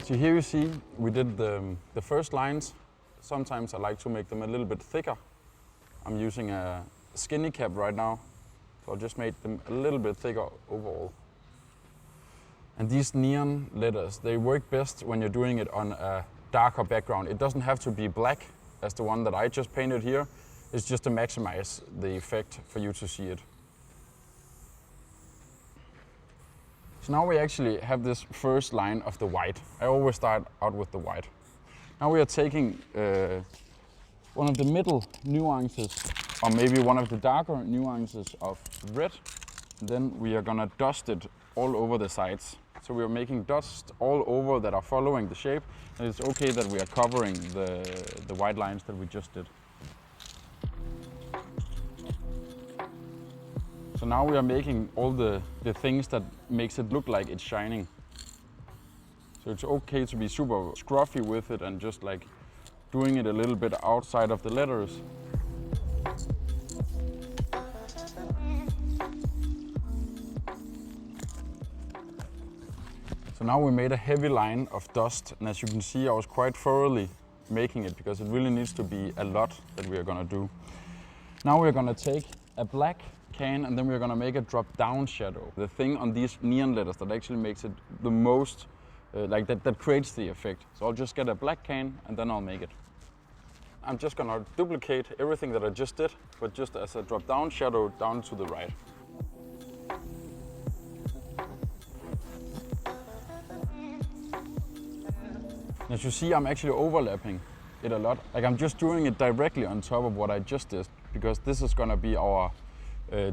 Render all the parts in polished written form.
So here you see we did the first lines. Sometimes I like to make them a little bit thicker. I'm using a skinny cap right now, so I'll just make them a little bit thicker overall. And these neon letters, they work best when you're doing it on a darker background. It doesn't have to be black as the one that I just painted here. It's just to maximize the effect for you to see it. So now we actually have this first line of the white. I always start out with the white. Now we are taking one of the middle nuances, or maybe one of the darker nuances of red. And then we are gonna dust it all over the sides. So we are making dust all over that are following the shape. And it's okay that we are covering the white lines that we just did. So now we are making all the things that makes it look like it's shining. So it's okay to be super scruffy with it and just like doing it a little bit outside of the letters. So now we made a heavy line of dust, and as you can see I was quite thoroughly making it because it really needs to be a lot that we are gonna do. Now we're gonna take a black can and then we're gonna make a drop down shadow. The thing on these neon letters that actually makes it the most, that creates the effect. So I'll just get a black can and then I'll make it. I'm just gonna duplicate everything that I just did, but just as a drop down shadow down to the right. As you see, I'm actually overlapping it a lot. Like I'm just doing it directly on top of what I just did, because this is gonna be our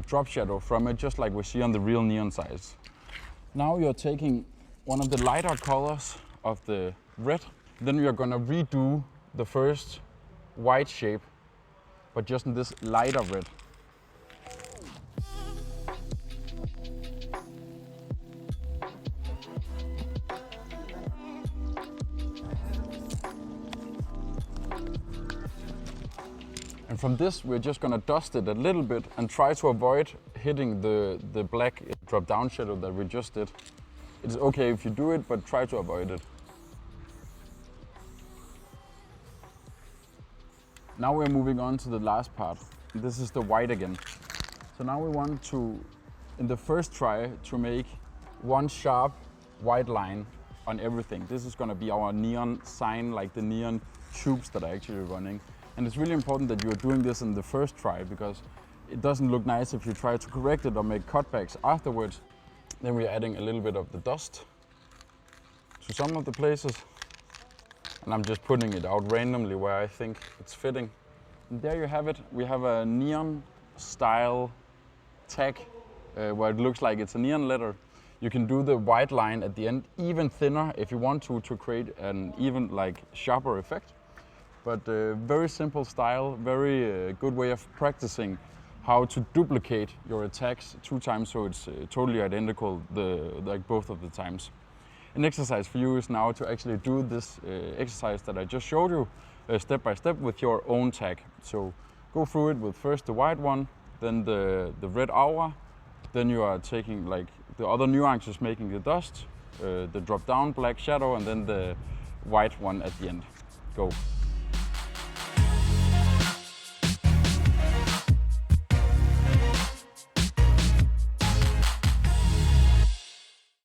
drop shadow from it, just like we see on the real neon signs. Now you're taking one of the lighter colors of the red, then you're gonna redo the first white shape, but just in this lighter red. And from this, we're just gonna dust it a little bit and try to avoid hitting the black drop down shadow that we just did. It's okay if you do it, but try to avoid it. Now we're moving on to the last part. This is the white again. So now we want to, in the first try, to make one sharp white line on everything. This is gonna be our neon sign, like the neon tubes that are actually running. And it's really important that you are doing this in the first try, because it doesn't look nice if you try to correct it or make cutbacks afterwards. Then we're adding a little bit of the dust to some of the places. And I'm just putting it out randomly where I think it's fitting. And there you have it. We have a neon style tag where it looks like it's a neon letter. You can do the white line at the end even thinner if you want to create an even sharper effect. But very simple style, very good way of practicing how to duplicate your attacks 2 times so it's totally identical both of the times. An exercise for you is now to actually do this exercise that I just showed you step by step with your own tag. So go through it with first the white one, then the red aura, then you are taking the other nuances, making the dust, the drop down black shadow, and then the white one at the end. Go.